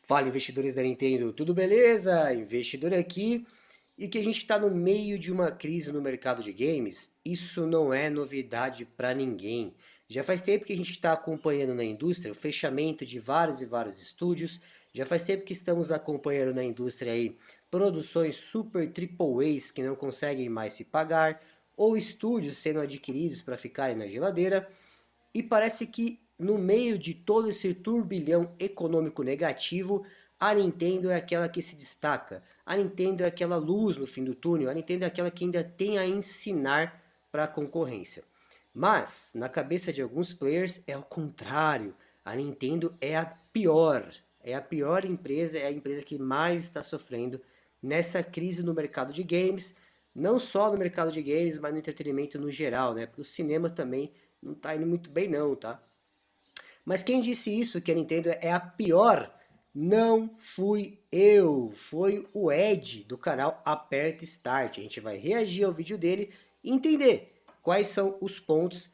Fala, investidores da Nintendo, tudo beleza? Investidor aqui. E que a gente está no meio de uma crise no mercado de games, isso não é novidade para ninguém. Já faz tempo que a gente está acompanhando na indústria o fechamento de vários e vários estúdios, já faz tempo que estamos acompanhando na indústria aí produções super triple A's que não conseguem mais se pagar, ou estúdios sendo adquiridos para ficarem na geladeira, e parece que no meio de todo esse turbilhão econômico negativo, a Nintendo é aquela que se destaca. A Nintendo é aquela luz no fim do túnel, a Nintendo é aquela que ainda tem a ensinar para a concorrência. Mas, na cabeça de alguns players, é o contrário. A Nintendo é a pior empresa, é a empresa que mais está sofrendo nessa crise no mercado de games, não só no mercado de games, mas no entretenimento no geral, né? Porque o cinema também não está indo muito bem não, tá? Mas quem disse isso, que a Nintendo é a pior, não fui eu, foi o Ed do canal Aperta Start. A gente vai reagir ao vídeo dele e entender quais são os pontos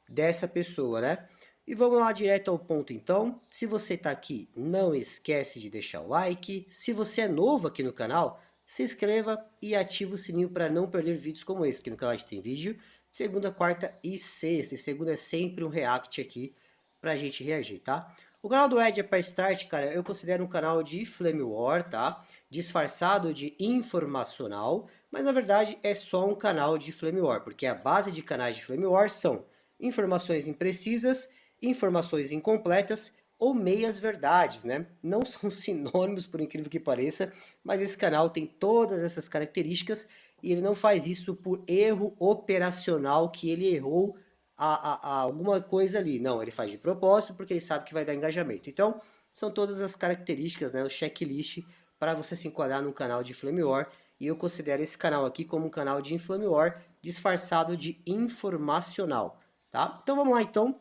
dessa pessoa, né? E vamos lá direto ao ponto então. Se você está aqui, não esquece de deixar o like. Se você é novo aqui no canal, se inscreva e ative o sininho para não perder vídeos como esse. Aqui no canal a gente tem vídeo segunda, quarta e sexta. E segunda é sempre um react aqui pra gente reagir, tá? O canal do Ed Aperta Start, cara, eu considero um canal de Flame War, tá? Disfarçado de informacional, mas na verdade é só um canal de Flame War, porque a base de canais de Flame War são informações imprecisas, informações incompletas ou meias verdades, né? Não são sinônimos, por incrível que pareça, mas esse canal tem todas essas características e ele não faz isso por erro operacional que ele errou alguma coisa ali. Não, ele faz de propósito porque ele sabe que vai dar engajamento. Então, são todas as características, né, o checklist para você se enquadrar no canal de Flame War. E eu considero esse canal aqui como um canal de Flame War disfarçado de informacional, tá? Então vamos lá então,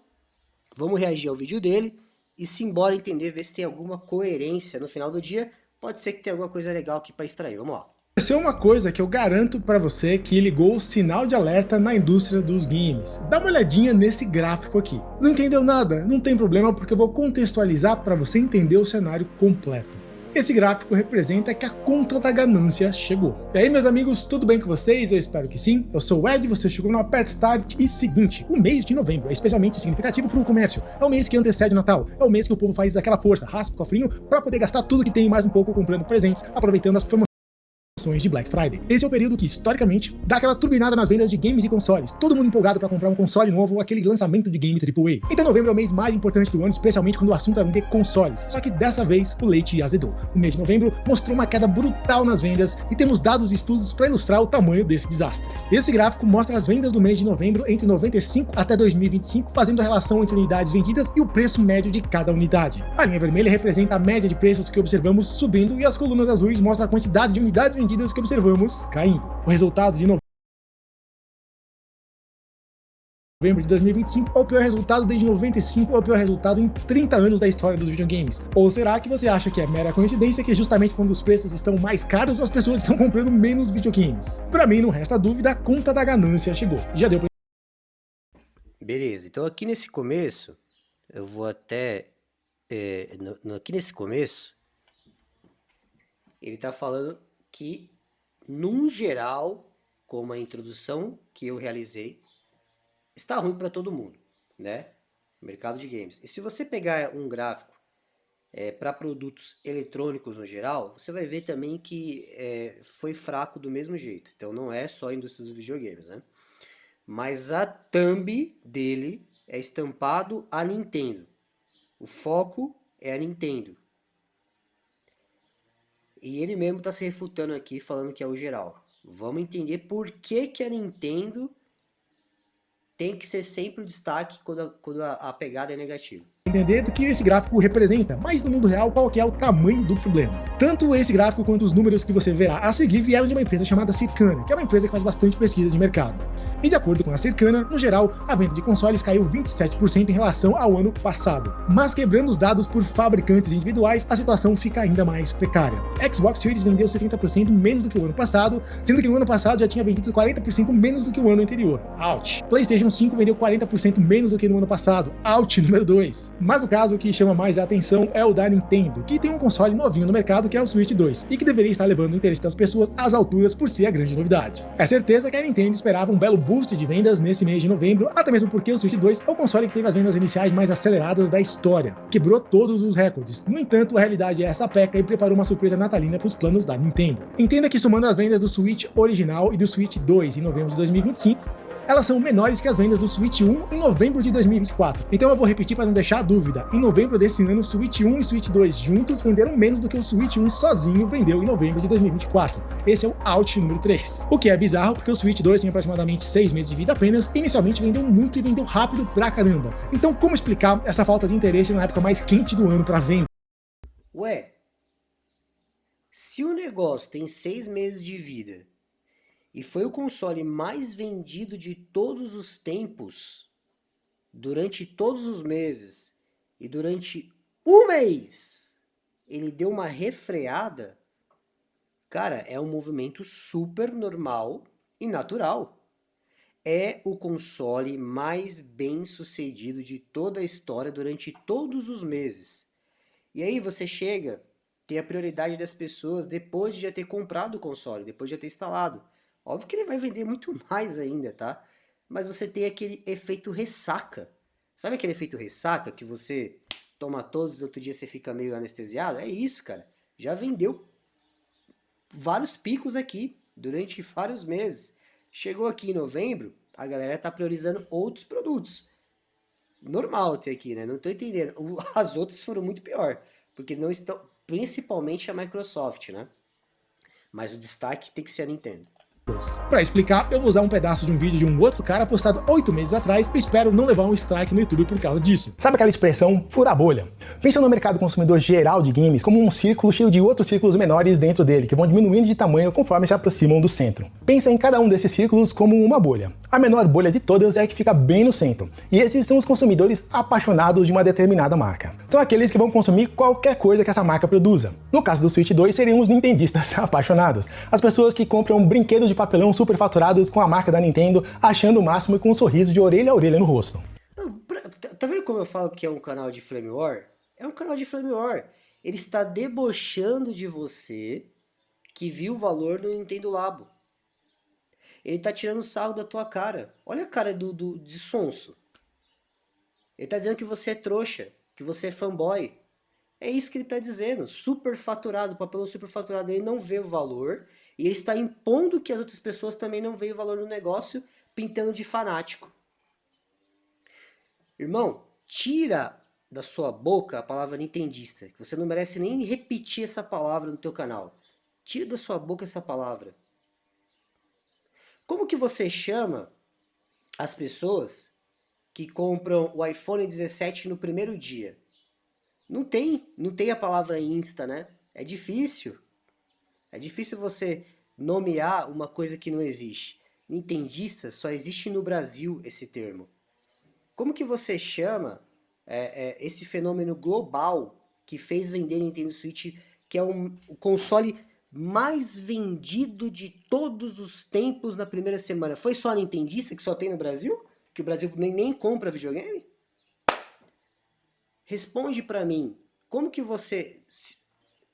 vamos reagir ao vídeo dele e simbora entender, ver se tem alguma coerência no final do dia. Pode ser que tenha alguma coisa legal aqui para extrair, vamos lá. Aconteceu uma coisa que eu garanto para você que ligou o sinal de alerta na indústria dos games. Dá uma olhadinha nesse gráfico aqui. Não entendeu nada? Não tem problema, porque eu vou contextualizar para você entender o cenário completo. Esse gráfico representa que a conta da ganância chegou. E aí, meus amigos, tudo bem com vocês? Eu espero que sim. Eu sou o Ed, você chegou no Aperta Start. E seguinte, o mês de novembro é especialmente significativo para o comércio. É o mês que antecede o Natal. É o mês que o povo faz aquela força, raspa o cofrinho para poder gastar tudo que tem e mais um pouco comprando presentes, aproveitando as promoções de Black Friday. Esse é o período que, historicamente, dá aquela turbinada nas vendas de games e consoles. Todo mundo empolgado para comprar um console novo ou aquele lançamento de game AAA. Então novembro é o mês mais importante do ano, especialmente quando o assunto é vender consoles. Só que dessa vez o leite azedou. O mês de novembro mostrou uma queda brutal nas vendas e temos dados e estudos para ilustrar o tamanho desse desastre. Esse gráfico mostra as vendas do mês de novembro entre 95 até 2025, fazendo a relação entre unidades vendidas e o preço médio de cada unidade. A linha vermelha representa a média de preços que observamos subindo e as colunas azuis mostram a quantidade de unidades vendidas que observamos caindo. O resultado de novembro de 2025 é o pior resultado desde 95, é o pior resultado em 30 anos da história dos videogames. Ou será que você acha que é mera coincidência que justamente quando os preços estão mais caros, as pessoas estão comprando menos videogames? Pra mim, não resta dúvida, a conta da ganância chegou. E já deu pra... Beleza, então aqui nesse começo, eu vou até... aqui nesse começo, ele tá falando que, num geral, como a introdução que eu realizei, está ruim para todo mundo, né? Mercado de games. E se você pegar um gráfico para produtos eletrônicos no geral, você vai ver também que foi fraco do mesmo jeito. Então não é só a indústria dos videogames, né? Mas a thumb dele é estampado a Nintendo. O foco é a Nintendo. E ele mesmo está se refutando aqui, falando que é o geral. Vamos entender por que a Nintendo tem que ser sempre o destaque quando a pegada é negativa. Entender do que esse gráfico representa, mas no mundo real qual que é o tamanho do problema. Tanto esse gráfico quanto os números que você verá a seguir vieram de uma empresa chamada Circana, que é uma empresa que faz bastante pesquisa de mercado. E de acordo com a Circana, no geral, a venda de consoles caiu 27% em relação ao ano passado. Mas quebrando os dados por fabricantes individuais, a situação fica ainda mais precária. Xbox Series vendeu 70% menos do que o ano passado, sendo que no ano passado já tinha vendido 40% menos do que o ano anterior. Ouch! PlayStation 5 vendeu 40% menos do que no ano passado. Ouch, número 2. Mas o caso que chama mais a atenção é o da Nintendo, que tem um console novinho no mercado que é o Switch 2, e que deveria estar levando o interesse das pessoas às alturas por ser a grande novidade. É certeza que a Nintendo esperava um belo boost de vendas nesse mês de novembro, até mesmo porque o Switch 2 é o console que teve as vendas iniciais mais aceleradas da história, quebrou todos os recordes. No entanto, a realidade é essa peca e preparou uma surpresa natalina para os planos da Nintendo. Entenda que somando as vendas do Switch original e do Switch 2 em novembro de 2025, elas são menores que as vendas do Switch 1 em novembro de 2024. Então eu vou repetir para não deixar a dúvida. Em novembro desse ano, o Switch 1 e o Switch 2 juntos venderam menos do que o Switch 1 sozinho vendeu em novembro de 2024. Esse é o out número 3. O que é bizarro porque o Switch 2 tem aproximadamente 6 meses de vida apenas e inicialmente vendeu muito e vendeu rápido pra caramba. Então como explicar essa falta de interesse na época mais quente do ano para venda? Ué, se o negócio tem 6 meses de vida e foi o console mais vendido de todos os tempos, durante todos os meses, e durante um mês ele deu uma refreada, cara, é um movimento super normal e natural. É o console mais bem sucedido de toda a história durante todos os meses. E aí você chega, tem a prioridade das pessoas depois de já ter comprado o console, depois de já ter instalado. Óbvio que ele vai vender muito mais ainda, tá? Mas você tem aquele efeito ressaca. Sabe aquele efeito ressaca que você toma todos e no outro dia você fica meio anestesiado? É isso, cara. Já vendeu vários picos aqui durante vários meses. Chegou aqui em novembro, a galera tá priorizando outros produtos. Normal ter aqui, né? Não tô entendendo. As outras foram muito pior, porque não estão, principalmente a Microsoft, né? Mas o destaque tem que ser a Nintendo. Para explicar, eu vou usar um pedaço de um vídeo de um outro cara postado 8 meses atrás e espero não levar um strike no YouTube por causa disso. Sabe aquela expressão furar bolha? Pensa no mercado consumidor geral de games como um círculo cheio de outros círculos menores dentro dele, que vão diminuindo de tamanho conforme se aproximam do centro. Pensa em cada um desses círculos como uma bolha. A menor bolha de todas é a que fica bem no centro, e esses são os consumidores apaixonados de uma determinada marca. São aqueles que vão consumir qualquer coisa que essa marca produza. No caso do Switch 2 seriam os nintendistas apaixonados, as pessoas que compram brinquedos de papelão superfaturados com a marca da Nintendo, achando o máximo e com um sorriso de orelha a orelha no rosto. Tá vendo como eu falo que é um canal de Flame War? É um canal de Flame War. Ele está debochando de você que viu o valor no Nintendo Labo. Ele tá tirando sarro da tua cara. Olha a cara de sonso. Ele tá dizendo que você é trouxa, que você é fanboy. É isso que ele tá dizendo. Superfaturado, papelão superfaturado. Ele não vê o valor e ele está impondo que as outras pessoas também não veem o valor no negócio, pintando de fanático. Irmão, tira da sua boca a palavra nintendista, que você não merece nem repetir essa palavra no teu canal. Tira da sua boca essa palavra. Como que você chama as pessoas que compram o iPhone 17 no primeiro dia? Não tem a palavra Insta, né? É difícil. É difícil você nomear uma coisa que não existe. Nintendista só existe no Brasil esse termo. Como que você chama esse fenômeno global que fez vender Nintendo Switch, que é o console mais vendido de todos os tempos na primeira semana? Foi só a Nintendista que só tem no Brasil? Que o Brasil nem compra videogame? Responde pra mim, como que você...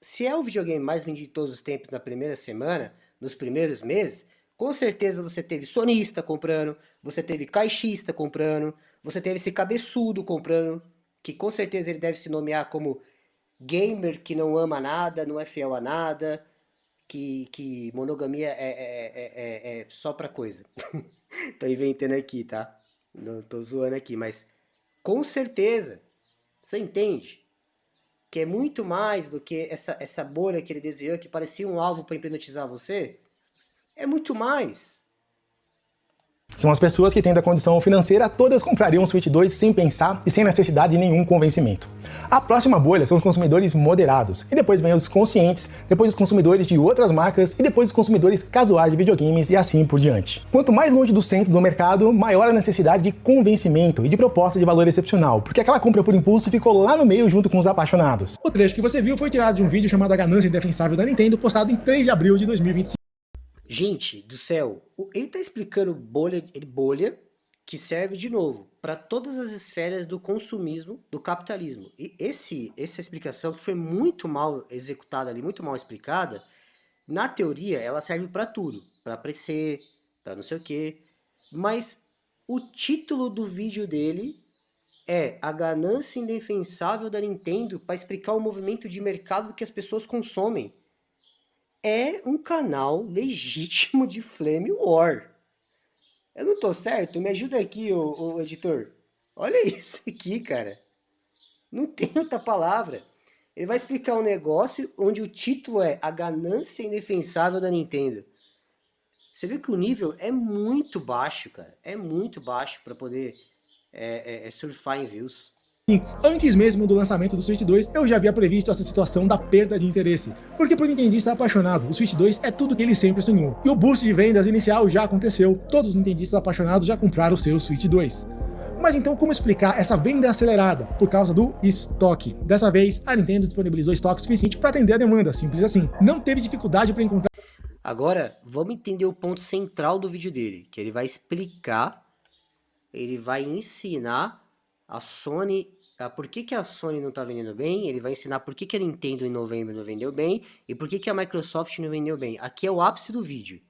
Se é o videogame mais vendido de todos os tempos na primeira semana, nos primeiros meses, com certeza você teve sonista comprando, você teve caixista comprando, você teve esse cabeçudo comprando, que com certeza ele deve se nomear como gamer que não ama nada, não é fiel a nada, que monogamia é só pra coisa. Tô inventando aqui, tá? Não tô zoando aqui, mas com certeza, você entende? Que é muito mais do que essa bolha que ele desenhou, que parecia um alvo para hipnotizar você. É muito mais. São as pessoas que têm da condição financeira, todas comprariam um Switch 2 sem pensar e sem necessidade de nenhum convencimento. A próxima bolha são os consumidores moderados, e depois vem os conscientes, depois os consumidores de outras marcas e depois os consumidores casuais de videogames e assim por diante. Quanto mais longe do centro do mercado, maior a necessidade de convencimento e de proposta de valor excepcional, porque aquela compra por impulso ficou lá no meio junto com os apaixonados. O trecho que você viu foi tirado de um vídeo chamado A Ganância Indefensável da Nintendo, postado em 3 de abril de 2025. Gente do céu, ele tá explicando bolha que serve de novo para todas as esferas do consumismo, do capitalismo. E essa explicação que foi muito mal executada ali, muito mal explicada, na teoria ela serve para tudo, para preço, para não sei o quê, mas o título do vídeo dele é a ganância indefensável da Nintendo para explicar o movimento de mercado que as pessoas consomem. É um canal legítimo de Flame War. Eu não tô certo? Me ajuda aqui, ô editor. Olha isso aqui, cara. Não tem outra palavra. Ele vai explicar um negócio onde o título é A Ganância Indefensável da Nintendo. Você vê que o nível é muito baixo, cara. É muito baixo para poder surfar em views. Sim, antes mesmo do lançamento do Switch 2, eu já havia previsto essa situação da perda de interesse. Porque pro nintendista apaixonado, o Switch 2 é tudo que ele sempre sonhou. E o boost de vendas inicial já aconteceu. Todos os nintendistas apaixonados já compraram o seu Switch 2. Mas então como explicar essa venda acelerada? Por causa do estoque. Dessa vez, a Nintendo disponibilizou estoque suficiente para atender a demanda, simples assim. Não teve dificuldade para encontrar. Agora, vamos entender o ponto central do vídeo dele, que ele vai explicar, ele vai ensinar a Sony, por que a Sony não está vendendo bem, ele vai ensinar por que a Nintendo em novembro não vendeu bem e por que a Microsoft não vendeu bem. Aqui é o ápice do vídeo.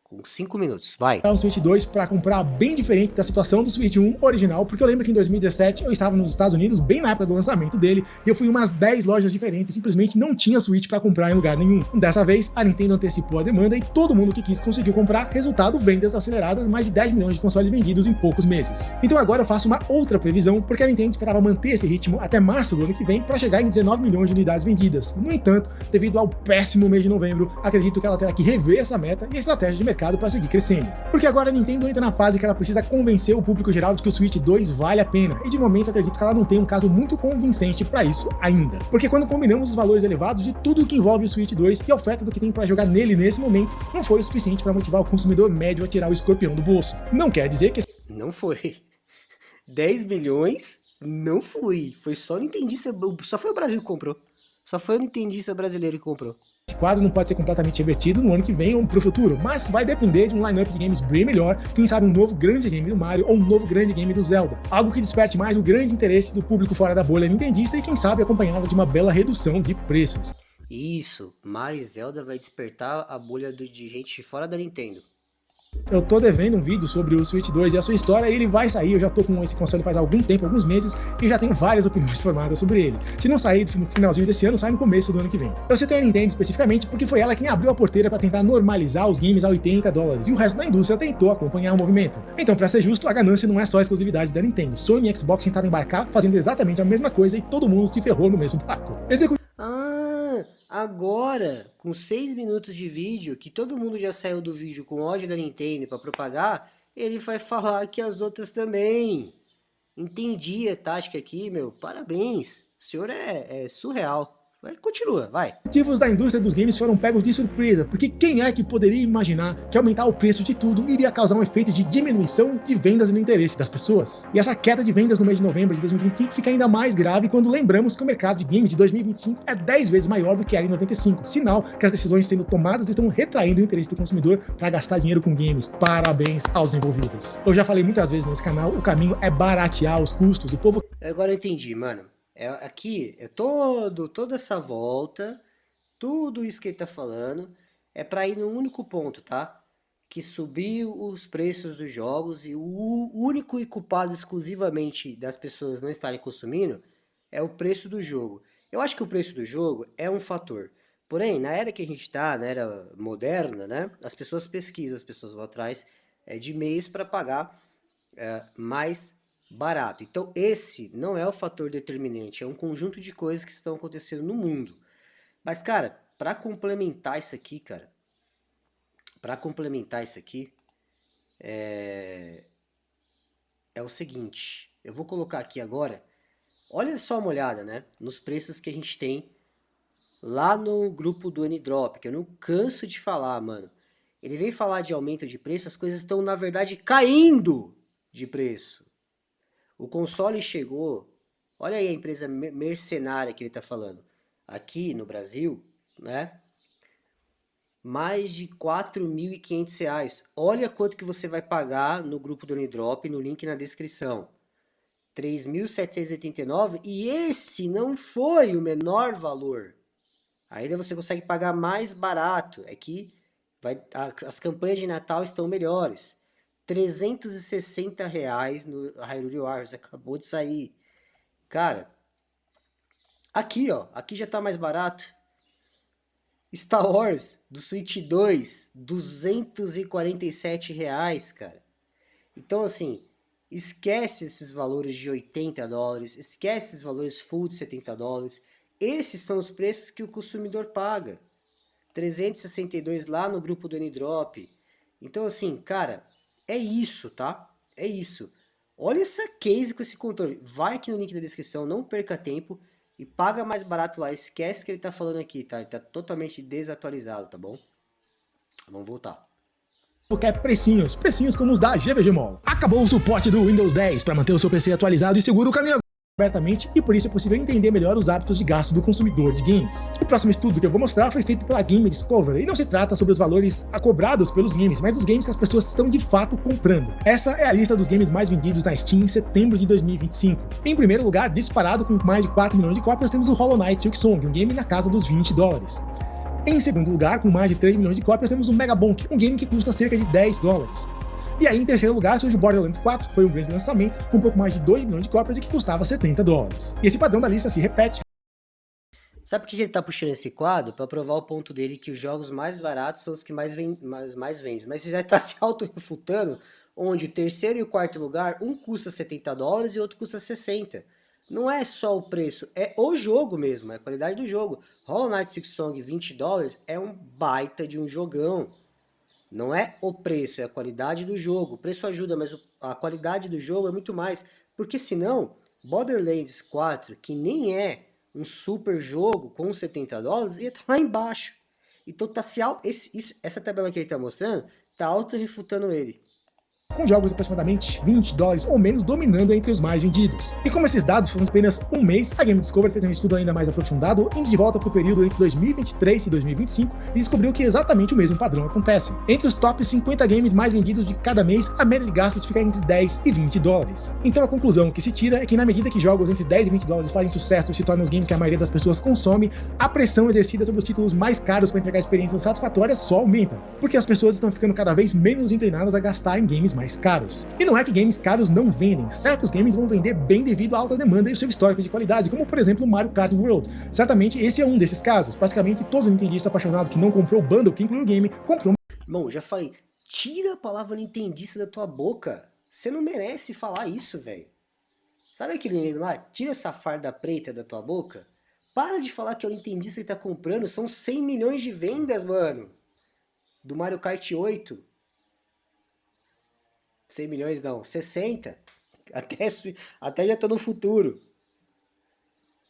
Com 5 minutos, vai. Um Switch 2 para comprar bem diferente da situação do Switch 1 original, porque eu lembro que em 2017 eu estava nos Estados Unidos, bem na época do lançamento dele, e eu fui em umas 10 lojas diferentes, simplesmente não tinha Switch para comprar em lugar nenhum. Dessa vez, a Nintendo antecipou a demanda e todo mundo que quis conseguiu comprar, resultado, vendas aceleradas, mais de 10 milhões de consoles vendidos em poucos meses. Então agora eu faço uma outra previsão, porque a Nintendo esperava manter esse ritmo até março do ano que vem para chegar em 19 milhões de unidades vendidas. No entanto, devido ao péssimo mês de novembro, acredito que ela terá que rever essa meta e a estratégia de mercado para seguir crescendo. Porque agora a Nintendo entra na fase que ela precisa convencer o público geral de que o Switch 2 vale a pena, e de momento acredito que ela não tem um caso muito convincente para isso ainda. Porque quando combinamos os valores elevados de tudo que envolve o Switch 2 e a oferta do que tem para jogar nele nesse momento, não foi o suficiente para motivar o consumidor médio a tirar o escorpião do bolso. Não quer dizer que... Não foi. 10 milhões? Não foi. Foi só o nintendista, só foi o Brasil que comprou. Só foi o nintendista brasileiro que comprou. Esse quadro não pode ser completamente revertido no ano que vem ou pro futuro, mas vai depender de um lineup de games bem melhor, quem sabe um novo grande game do Mario ou um novo grande game do Zelda. Algo que desperte mais o grande interesse do público fora da bolha nintendista e quem sabe acompanhada de uma bela redução de preços. Isso, Mario e Zelda vai despertar a bolha de gente fora da Nintendo. Eu tô devendo um vídeo sobre o Switch 2 e a sua história, e ele vai sair. Eu já tô com esse console faz algum tempo, alguns meses, e já tenho várias opiniões formadas sobre ele. Se não sair no finalzinho desse ano, sai no começo do ano que vem. Eu citei a Nintendo especificamente porque foi ela quem abriu a porteira para tentar normalizar os games a $80, e o resto da indústria tentou acompanhar o movimento. Então, para ser justo, a ganância não é só exclusividade da Nintendo. Sony e Xbox tentaram embarcar fazendo exatamente a mesma coisa e todo mundo se ferrou no mesmo barco. Agora, com 6 minutos de vídeo, que todo mundo já saiu do vídeo com ódio da Nintendo para propagar, ele vai falar que as outras também. Entendi a tática aqui, meu. Parabéns. O senhor é surreal. Vai, continua, vai. Motivos da indústria dos games foram pegos de surpresa, porque quem é que poderia imaginar que aumentar o preço de tudo iria causar um efeito de diminuição de vendas no interesse das pessoas? E essa queda de vendas no mês de novembro de 2025 fica ainda mais grave quando lembramos que o mercado de games de 2025 é 10 vezes maior do que era em 95, sinal que as decisões sendo tomadas estão retraindo o interesse do consumidor para gastar dinheiro com games. Parabéns aos envolvidos. Eu já falei muitas vezes nesse canal, o caminho é baratear os custos. O povo... Agora eu entendi, mano. Aqui, toda essa volta, tudo isso que ele tá falando, é para ir no único ponto, tá? Que subiu os preços dos jogos e o único e culpado exclusivamente das pessoas não estarem consumindo é o preço do jogo. Eu acho que o preço do jogo é um fator. Porém, na era que a gente tá, na era moderna, né? As pessoas pesquisam, as pessoas vão atrás de meios para pagar mais barato. Então esse não é o fator determinante, é um conjunto de coisas que estão acontecendo no mundo. Mas cara, para complementar isso aqui, é o seguinte, eu vou colocar aqui agora, olha só uma olhada, né, nos preços que a gente tem lá no grupo do N-Drop, que eu não canso de falar, mano. Ele vem falar de aumento de preço, as coisas estão na verdade caindo de preço. O console chegou, olha aí a empresa mercenária que ele está falando. Aqui no Brasil, né? mais de R$ 4.500. Olha quanto que você vai pagar no grupo do Unidrop, no link na descrição. 3.789 e esse não foi o menor valor. Ainda você consegue pagar mais barato. É que as campanhas de Natal estão melhores. R$ 360 no Hyrule Warriors. Acabou de sair. Cara, aqui ó, aqui já tá mais barato. Star Wars do Switch 2, R$ 247, cara. Então assim, esquece esses valores de $80, esquece esses valores full de $70. Esses são os preços que o consumidor paga. 362 lá no grupo do N-Drop. Então assim, cara, é isso, tá? É isso. Olha essa case com esse controle. Vai aqui no link da descrição, não perca tempo e paga mais barato lá. Esquece que ele tá falando aqui, tá? Ele tá totalmente desatualizado, tá bom? Vamos voltar. Quer precinhos como os da GVG Mall. Acabou o suporte do Windows 10 para manter o seu PC atualizado e seguro, o caminho abertamente, e por isso é possível entender melhor os hábitos de gasto do consumidor de games. O próximo estudo que eu vou mostrar foi feito pela Game Discovery e não se trata sobre os valores cobrados pelos games, mas dos games que as pessoas estão de fato comprando. Essa é a lista dos games mais vendidos na Steam em setembro de 2025. Em primeiro lugar, disparado com mais de 4 milhões de cópias, temos o Hollow Knight Silksong, um game na casa dos $20. Em segundo lugar, com mais de 3 milhões de cópias, temos o Megabonk, um game que custa cerca de $10. E aí, em terceiro lugar, surge o Borderlands 4, que foi um grande lançamento, com um pouco mais de 2 milhões de cópias e que custava $70. E esse padrão da lista se repete. Sabe por que ele tá puxando esse quadro? Para provar o ponto dele que os jogos mais baratos são os que mais vendem. Mas você já está se auto-refutando, onde o terceiro e o quarto lugar, um custa $70 e outro custa 60. Não é só o preço, é o jogo mesmo, é a qualidade do jogo. Hollow Knight Silksong, $20 é um baita de um jogão. Não é o preço, é a qualidade do jogo. O preço ajuda, mas a qualidade do jogo é muito mais. Porque senão, Borderlands 4, que nem é um super jogo com $70, ia estar lá embaixo. Então tá essa tabela que ele está mostrando está auto-refutando ele. Com jogos de aproximadamente $20 ou menos dominando entre os mais vendidos. E como esses dados foram apenas um mês, a Game Discovery fez um estudo ainda mais aprofundado, indo de volta para o período entre 2023 e 2025 e descobriu que exatamente o mesmo padrão acontece. Entre os top 50 games mais vendidos de cada mês, a média de gastos fica entre $10 e $20. Então a conclusão que se tira é que na medida que jogos entre $10 e $20 fazem sucesso e se tornam os games que a maioria das pessoas consome, a pressão exercida sobre os títulos mais caros para entregar experiências satisfatórias só aumenta, porque as pessoas estão ficando cada vez menos inclinadas a gastar em games mais caros. E não é que games caros não vendem, certos games vão vender bem devido à alta demanda e o seu histórico de qualidade, como por exemplo o Mario Kart World. Certamente esse é um desses casos, praticamente todo nintendista apaixonado que não comprou o bundle que inclui o game, comprou. Bom, já falei, tira a palavra nintendista da tua boca, você não merece falar isso, velho. Sabe aquele meme lá, tira essa farda preta da tua boca? Para de falar que é o nintendista que tá comprando, são 100 milhões de vendas, mano. Do Mario Kart 8. 100 milhões não, 60. Até já tô no futuro.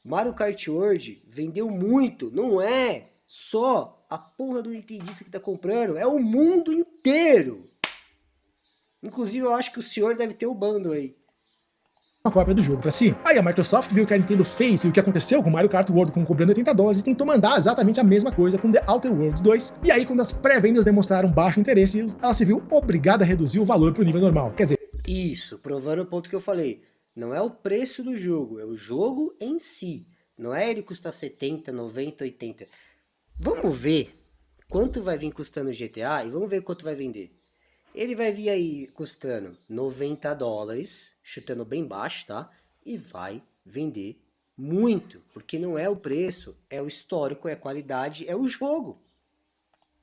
Mario Kart World vendeu muito. Não é só a porra do nintendista que tá comprando. É o mundo inteiro. Inclusive eu acho que o senhor deve ter o bundle aí. Uma cópia do jogo para si. Aí a Microsoft viu que a Nintendo fez e o que aconteceu com Mario Kart World cobrando $80 e tentou mandar exatamente a mesma coisa com The Outer Worlds 2. E aí, quando as pré-vendas demonstraram baixo interesse, ela se viu obrigada a reduzir o valor para o nível normal. Quer dizer, isso, provando o ponto que eu falei. Não é o preço do jogo, é o jogo em si. Não é ele custar 70, 90, 80. Vamos ver quanto vai vir custando o GTA e vamos ver quanto vai vender. Ele vai vir aí custando $90, chutando bem baixo, tá? E vai vender muito, porque não é o preço, é o histórico, é a qualidade, é o jogo.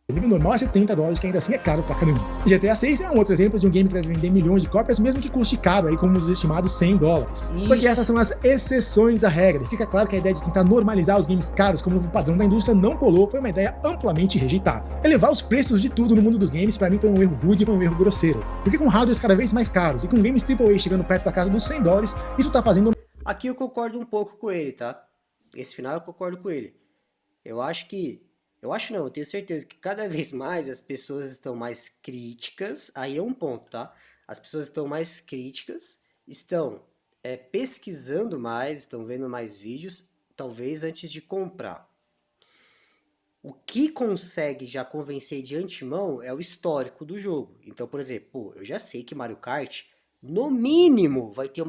o nível normal é $70, que ainda assim é caro pra caramba. GTA 6 é um outro exemplo de um game que deve vender milhões de cópias, mesmo que custe caro, aí como os estimados $100. Só que essas são as exceções à regra, e fica claro que a ideia de tentar normalizar os games caros como novo padrão da indústria não colou, foi uma ideia amplamente rejeitada. Elevar os preços de tudo no mundo dos games, pra mim, foi um erro rude e foi um erro grosseiro. Porque com hardwares cada vez mais caros, e com games AAA chegando perto da casa dos $100, isso tá fazendo... Aqui eu concordo um pouco com ele, tá? Esse final eu concordo com ele. Eu tenho certeza que cada vez mais as pessoas estão mais críticas, aí é um ponto, tá? As pessoas estão mais críticas, estão pesquisando mais, estão vendo mais vídeos, talvez antes de comprar. O que consegue já convencer de antemão é o histórico do jogo. Então, por exemplo, pô, eu já sei que Mario Kart, no mínimo, vai ter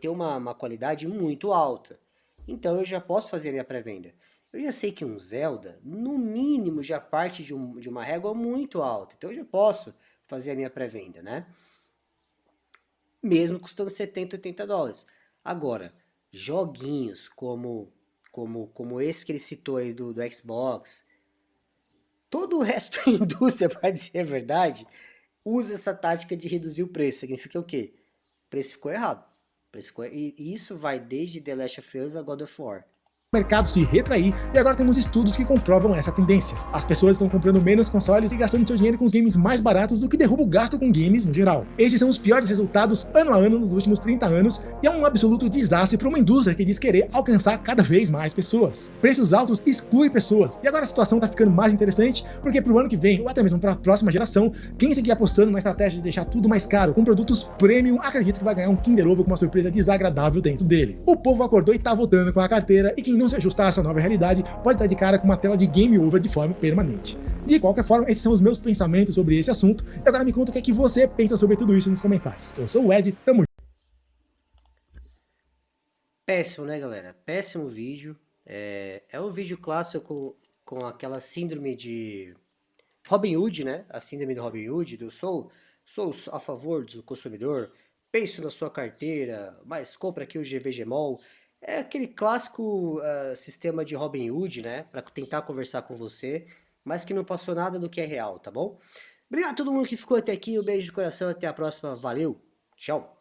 uma qualidade muito alta. Então eu já posso fazer a minha pré-venda. Eu já sei que um Zelda, no mínimo, já parte de uma régua muito alta. Então eu já posso fazer a minha pré-venda, né? Mesmo custando 70, 80 dólares. Agora, joguinhos como esse que ele citou aí do Xbox, todo o resto da indústria, para dizer a verdade, usa essa tática de reduzir o preço. Significa o quê? O preço ficou errado. E isso vai desde The Last of Us a God of War. O mercado se retrair e agora temos estudos que comprovam essa tendência. As pessoas estão comprando menos consoles e gastando seu dinheiro com os games mais baratos do que derruba o gasto com games no geral. Esses são os piores resultados ano a ano nos últimos 30 anos e é um absoluto desastre para uma indústria que diz querer alcançar cada vez mais pessoas. Preços altos excluem pessoas e agora a situação está ficando mais interessante porque para o ano que vem ou até mesmo para a próxima geração, quem seguir apostando na estratégia de deixar tudo mais caro com produtos premium acredita que vai ganhar um Kinder Ovo com uma surpresa desagradável dentro dele. O povo acordou e está voltando com a carteira e quem não se ajustar a essa nova realidade pode estar de cara com uma tela de game over de forma permanente. De qualquer forma, esses são os meus pensamentos sobre esse assunto e agora me conta o que é que você pensa sobre tudo isso nos comentários. Eu sou o Ed, tamo junto. Péssimo, né, galera? Péssimo vídeo. É um vídeo clássico com aquela síndrome de Robin Hood, né? A síndrome do Robin Hood, sou a favor do consumidor, penso na sua carteira, mas compra aqui o GVGMOL. É aquele clássico sistema de Robin Hood, né? Para tentar conversar com você, mas que não passou nada do que é real, tá bom? Obrigado a todo mundo que ficou até aqui, um beijo de coração, até a próxima, valeu, tchau!